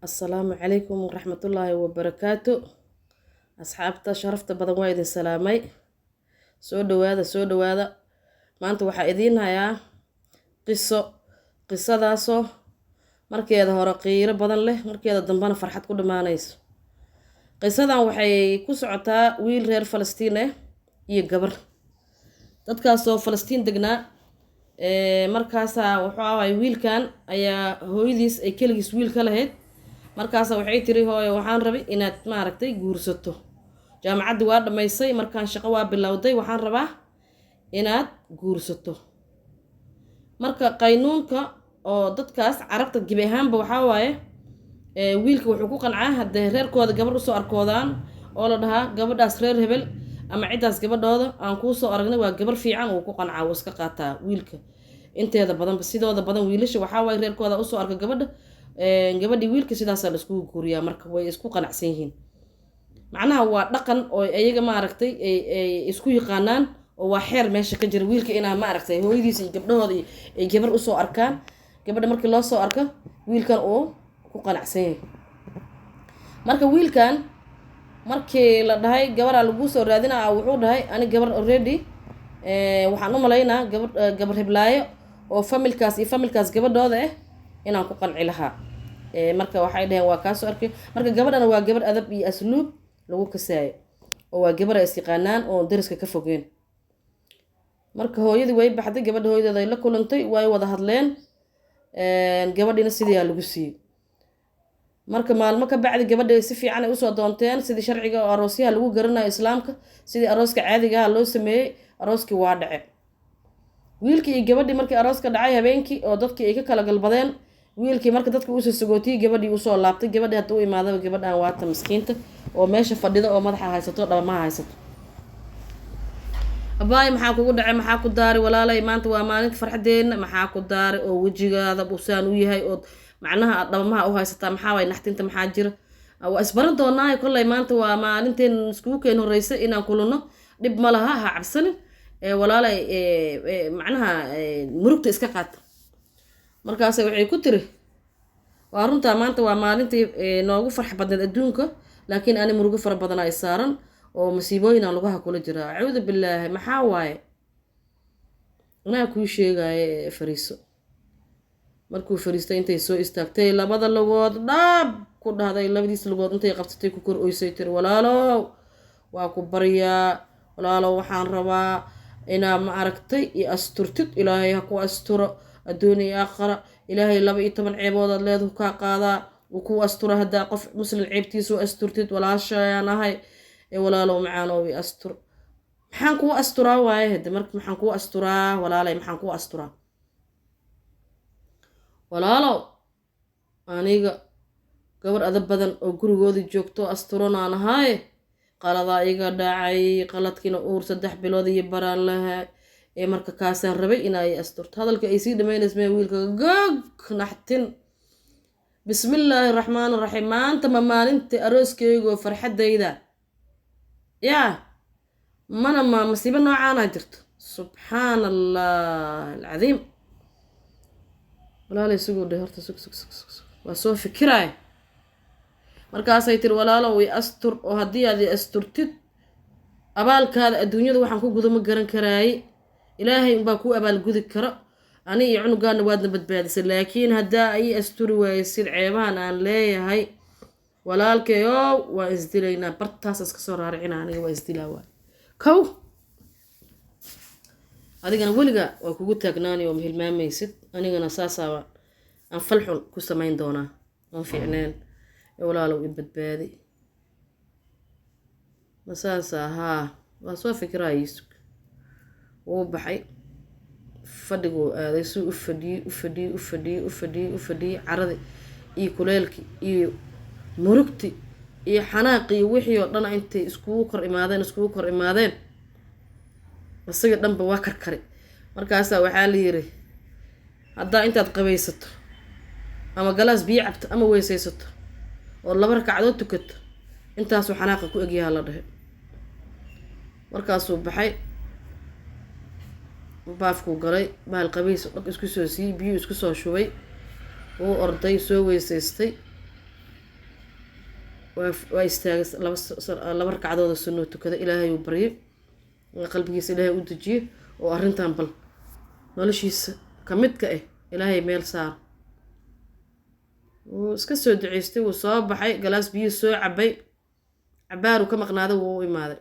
السلام عليكم ورحمة الله وبركاته. أصحابتا شرفت بدن وايد سلامي. سو دوادا ما أنت وحايدين هيا قصة داسو markeeda hore qiiro badan leh markeeda dambana farxad ku dhamaanayso. Qisadan waxay ku socotaa wiil reer Falastiin ah iyo gabar. Dadkaas oo Falastiin degnaa markaas wuxuu ahaa wiilkan ayaa hooyadiis ay kaligiis wiil ka lahayd. Markaas waxay tiri hooyo waxaan rabay inaad maaragtay guursato. Jaamacadda waa dhamaysay markaan shaqo waa bilowday waxaan rabaa inaad guursato. Marka qaynuunka oo dadkaas carabta gibi ahaanba waxaa waaye wiilka wuxuu ku qancaa haddii reerkooda gabar u soo arkoodaan oo la dhahaa gabadhaas reer hebel ama cidaas gabadhooda aan kuu soo aragnay waa gabar fiican uu ku qancaa uu iska qaataa wiilka inteeda badan sidooda badan wiilasha waxaa waaye reerkooda u soo arka gabadhii wiilka sidaas la isku guuriyaa marka way isku qanacsan yihiin macnaha waa dhaqan oo ayaga maaragtay ay isku yaqaanaan oo waa xeer meesha ka jira wiilka inaa maaragtay hooyadiis iyo gabdhahooda ay gabar u soo arkaan gabadha markii loo soo arko wiilkan uu ku qanacsan yahay marka wiilkan markii la dhahay gabaraa lagu soo raadinaa wuxuu dhahay ani gabar already waxaan u malaynaa gabar heblaayo oo familkaas gabadhooda ah inaan ku qanci lahaa marka waxay dhaheen waa kaa soo arkay marka gabadhana waa gabar adab iyo asluub lagu kasaayo oo waa gabar is yaqaanaan oo dariska ka fogeen marka hooyadii way baxday gabadha hooyadeeda ay la kulantay way wada hadleen gabadhina sidii lagu siiyay marka maalmo ka bacdi gabadha si fiican ay u soo doonteen sidii sharciga oo aroosyaha lagu garanayo islaamka sidii arooska caadiga ah loo sameeyay arooskii waa dhace wiilkii iyo gabadhii markii arooska dhacay habeenkii oo dadkii ay ka kala galbadeen wiilkii marka dadka uu soo sagootiyay gabadhii uu soo laabtay gabadhii hadda u imaadaba gabadhan waata miskiinta oo meesha fadhida oo madaxa haysato dhabamaha haysato abaay maxaa kugu dhacay maxaa ku daaray walaalay maanta waa maalinta farxadeena maxaa ku daaray oo wajigaada busaan u yahay oo macnaha dhabamaha u haysataa maxaa way naxtinta maxaa jira waa isbaran doonaa kollay maanta waa maalinteen iskugu keen horeysay inaan kulano dhib ma laha ha cabsanin walaalay macnaha murugta iska qaata markaas waxay ku tiri waa runtaa maanta waa maalintii noogu farx badneed adduunka laakiin ani murugo fara badan ay saaran oo masiibooyin aan lugaha kula jira acuudu billaahi maxaa waaye anaa kuu sheegaaye fariiso markuu fariistay intay soo istaagtay labada lugood dhaab ku dhahday labadiis lugood intay qabsatay ku kor oysay tiri walaalow waa ku baryaa walaalow waxaan rabaa inaa ma aragtay iyo asturtid ilaahay ha ku asturo adduun iyo aakhira ilaahay 12 ceeboodaad leedahay kaa qaadaa uu ku asturo haddaa qof muslim ceebtiisu asturtid walaashayaan ahay walaalow macaanow i astur maxaan kuu asturaa waaye hadda marka maxaan kuu asturaa walaalay maxaan kuu asturaa walaalow aniga gabar adab badan oo gurigooda joogto asturanaan ahay qaladaa iga dhacay qaladkiina uur 3 bilood iyo baraan lahaa marka kaasaan rabay inay asturto hadalka ay sii dhameynaysaa wiilka gog naxtin bismillaahi raxmaani raxiim maanta ma maalintii arooskeyga farxadayda yaa mana ma masiibo noocaan ah jirto subxaanallah alcadiim walaalay sugu dhahay horta sug waa soo fikiraay markaasay tiri walaalow way astur oo haddii aad asturtid abaalkaada adduunyada waxaan ku gudo ma garan karaaye ilaahay unbaa kuu abaalgudi karo ani iyo cunugaana waadna badbaadisay laakiin haddaa ay asturi waaysid ceebahan aan leeyahay walaalkayow waa isdilaynaa bartaas iska soo raaricina aniga waa isdilaa waay kow adigana weliga waa kugu taagnaani oo mahilmaamaysid anigana saasaaba aan falxun ku samayn doonaa oon fiicneen walaalow i badbaadi masaasa haa waa soo fikiraayisu wuu baxay fadhiguu aaday suu u fadhiyey caradii iyo kuleelkii iyo murugti iyo xanaaqii wixii oo dhan intay iskugu kor imaadeen isaga dhanba waa karkari markaasaa waxaa la yiri haddaa intaad qabaysato ama galaas biyo cabto ama weysaysato oo 2 ragcadood tukato intaasuu xanaaqa ku egyaha la dhahay markaasuu baxay baafkuu galay bahal qabays dhaq isku soo siiyey biyo isku soo shubay wuu orday soo weysaystay واستاغ لبا ركعدود سنة تكذا إلهي وبري qalbigiisa ilaahay u dejiyo oo arrintan bal noloshiisa ka mid ka ah ilaahay meel saar wuu iska soo duceystay wuu soo baxay galaas biyo soo cabay cabaaru ka maqnaaday wuu u imaaday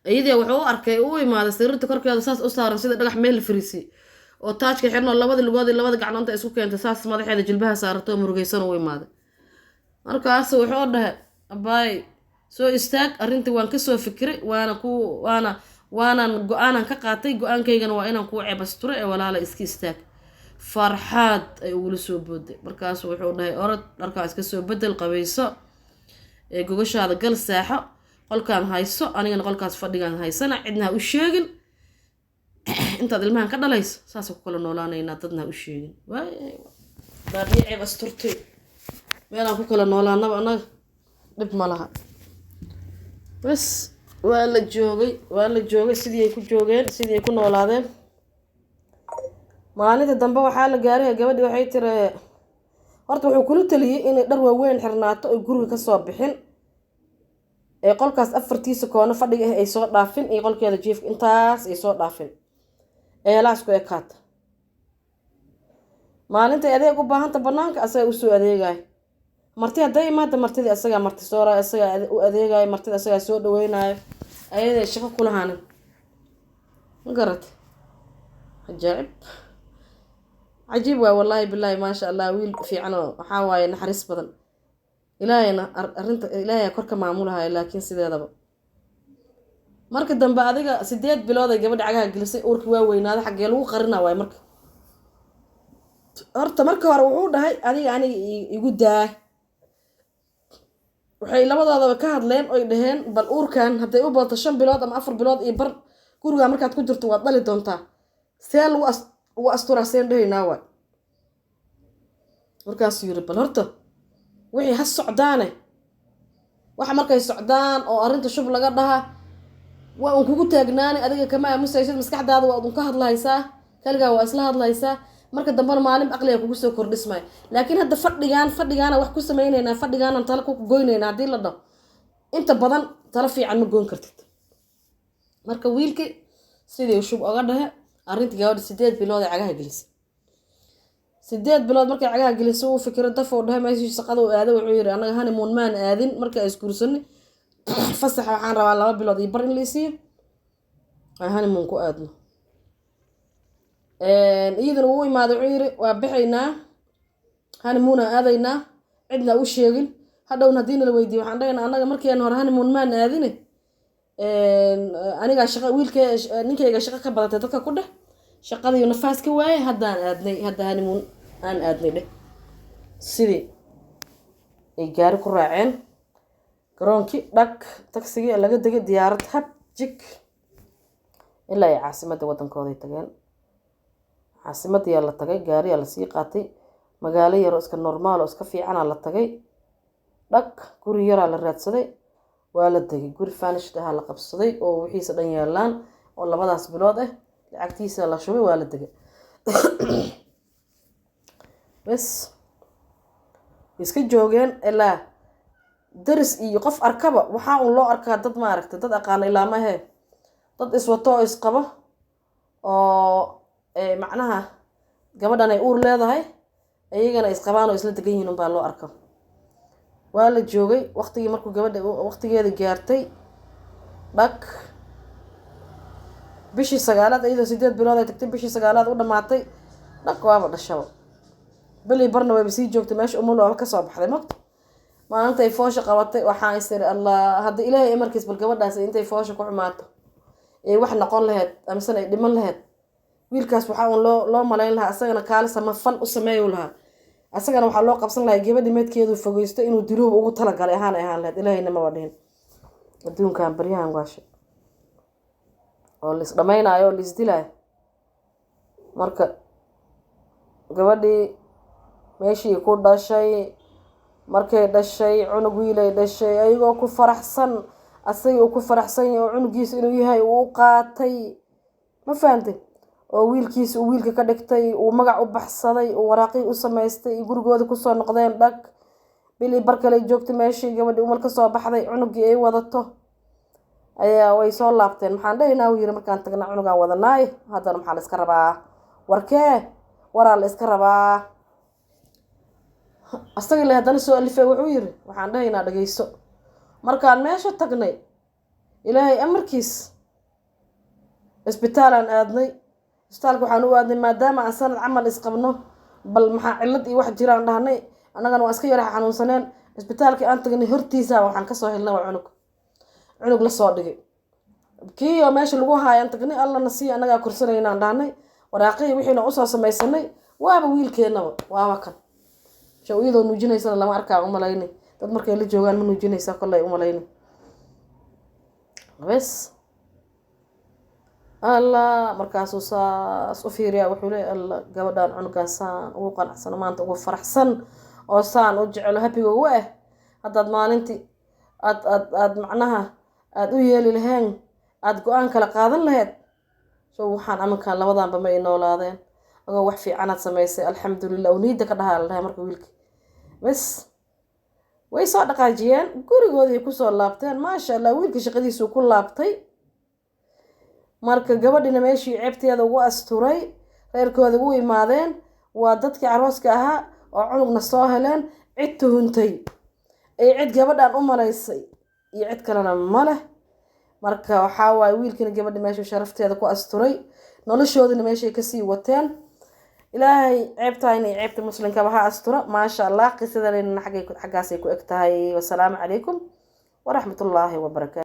ayadii wuxuu u arkay uu imaaday sariirta korkeeda saas u saaran sida dhagax meel fariisi oo taajka xirno labada lugood iyo labada gacnood isku keentay saas madaxeeda jilbaha saarato murugaysan u imaaday markaas wuxuu dhahay abaay soo istaag arrintii waan ka soo fikiray waanan go-aanan ka qaatay go-aankaygana waa inaan kuu ceebasturo ee walaala iska istaag farxaad ay ugula soo booday markaas wuxuu dhahay orod dharkaa iska soo bedel qabayso ee gogashaada gal saaxo qolkaan hayso anigana qolkaas fadhigaan haysana cidna ha u sheegin intaad ilmahan ka dhalayso saasa ku kala noolaanaynaa dadna ha u sheegin baadiyo ceebasturtay meelaan ku kala noolaanaba annaga dhib ma laha bas waa la joogay sidii ay ku joogeen sidii ay ku noolaadeen maalinta dambe waxaa la gaaray gabadhii waxay tiri horta wuxuu kula taliyay inay dhar waaweyn xirnaato oo guriga ka soo bixin ee qolkaas afartiisa koono fadhiga ah ay soo dhaafin iyo qolkeeda jiifka intaas ay soo dhaafin eelaasku ekaata maalinta adeeg u baahanta banaanka asaga u soo adeegay marti hadday imaada martidii asagaa marti soora asagaa u adeegayo martida asagaa soo dhaweynayo ayadee shaqo ku lahaanin ma garat cajiib waay wallaahi bilaahi maasha allah wiil fiican oo waxaa waaye naxariis badan ilaahayna arrinta ilaahay kor ka maamulahayo laakiin sideedaba marka dambe adiga 8 bilood ay gabadha cagaha gelisay uurkii waa weynaaday xaggee lagu qarina waay marka horta marka hore wuxuu dhahay aniga igu daa waxay labadoodaba ka hadleen oy dhaheen bal uurkan hadday u badato 5 bilood ama 4 bilood iyo bar guriga markaad ku jirto waad dhali doontaa see lagu asturaa seen dhahaynaa waay markaasuu yiri bal horta wixii ha socdaane waxa markay socdaan oo arrinta shub laga dhaha waa un kugu taagnaani adiga kama aamusaysid maskaxdaada waa un ka hadlaysaa kaligaa waa isla hadlaysaa marka dambana maalin aqliga kugu soo kordhismay laakiin hadda fadhigaana wax ku sameynaynaa fadhigaana tala ku goynaynaa haddii la dhaho inta badan tala fiican ma goyn kartid marka wiilkii sidii shub oga dhahe arrintii gabadha 8 bilood ay cagaha gelisay 8 bilood markay cagaha gelisay uu fikiro dafoo dhahay meeshii shaqada uu aaday wuxuu yiri anaga honeymoon maan aadin marka ay isguursanay fasax waxaan rabaa 2 bilood iyo bar in la isiiyo honeymoon ku aadno iyadana uu imaaday wuxuu yiri waa bixaynaa honeymoon aadaynaa cidna u sheegin hadhowna hadii la weydiiyo waxaan dhahaynaa anaga markii hore honeymoon maan aadin aniga shaqa wiilkay ninkayga shaqa ka badatay dadka ku dheh shaqadii nafaas ka waayay hadda honeymoon aan aadnay dheh sidii ay gaari ku raaceen garoonkii dhag taxigii laga degay diyaarad hab jig ilaa ay caasimadda wadankooday tageen caasimadii la tagay gaari la sii qaatay magaalo yar oo iska normaal oo iska fiican la tagay dhag guri yar la raadsaday waa la degay guri faanishta la qabsaday oo wixiisa dhan yaalaan oo labadaas bilood ah lacagtiisa la shubay waa la degay bas iska joogeen ilaa daris iyo qof arkaba waxaa un loo arkaa dad ma aragtay dad aqaan ilaama he dad iswato oo isqabo oo macnaha gabadhan ay uur leedahay ayagana isqabaan oo isla degan yihiin baa loo arkaa waa la joogay waqtigii markuu gabadha waqtigeeda gaartay dhag bishii 9aad iyadoo 8 bilood ay tagtay bishii 9aad u dhamaatay dhag waaba dhashaba bali barna way sii joogtay meesha umul oo ka soo baxday magta maanta ay foosha qabatay waxaan isiri allah hadda ilaahay markiis bal gabadhaas intay foosha ku xumaato ee wax noqon lahayd amsan ay dhiman lahayd wiilkaas waxa uu loo maleyn lahaa asagana kaalisa ma fal u sameeyo lahaa asagana waxa loo qabsan lahaa gabadhi meedkeedu fogeysto inuu diluub ugu tala galay ahaan lahayd ilaahayna ma wadhin adduunkan baryahan waasha oo lis dhameynaayo lis dilay marka gabadhi meeshii ku dhashay markay dhashay cunug wiilay dhashay ayagoo ku faraxsan asagoo ku faraxsan oo cunugiisa inuu yahay uu qaatay ma fahamtay oo wiilkiisa uu wiilka ka dhigtay uu magac u baxsaday uu waraaqii u sameystay gurigooda ku soo noqdeen dhag bili barkale joogta meeshii gabadhii umal ka soo baxday cunugii ay wadato ayaa way soo laabteen maxaan dhahaynaa uu yiri markaan tagna cunugaan wadanaay haddana maxaa la iska rabaa warkee waraa la iska rabaa asaga le haddana soo alifay wuxuu yiri waxaan dhahaynaa dhageyso markaan meesha tagnay ilaahay amarkiis isbitaalaan aadnay isbitaalka waxaan u aadnay maadaama aan sanad camal isqabno bal maxaa cillad iyo wax jiraan dhahnay annagana waa iska yara xanuunsaneen isbitaalkii aan tagnay hortiisa waxaan kasoo helnay waa cunug la soo dhigay kii oo meesha lagu haayaan tagnay allana sii annagaa korsanaynaan dhahnay waraaqihii wixiina usoo samaysanay waaba wiilkeennaba waaba kan sha iyadoo nuujinaysana lama arkaa umalayni dad markay la joogaan ma nuujinaysaa kollay umalayni bes الله مركز وصاص وفيريا وحولي الله جودان عنقان سان وقنع سان ما أنت وفرح سن أو سان وجعل هبي وواه هذا ما أنتي أد معناها أد ويا للهين أد قان كلا قاضن لهاد شو حان أمن كان لوضع بما ينولادين أو وحفي عنات سميسي الحمد لله ونيدك ده الله مركو ويلك بس ويصادق عجيان قولي قولي كوسو لابتين ما شاء الله ويلك شقدي سو كل لابتي marka gabadhina meeshii ceebteeda ugu asturay reerkooda u imaadeen waa dadkii arooska ahaa oo cunugna soo heleen cid tuhuntay ay cid gabadhan u malaysay iyo cid kalena ma leh marka waxa waay wiilkina gabadha meeshii sharafteeda ku asturay noloshoodina meeshii ka sii wateen ilaahay ceebtaayna iyo ceebta muslimka waxa astura ma sha Allah qisadana xaggaasay ku egtahay wassalaamu calaykum wa rahmatullaahi wa barakaatuh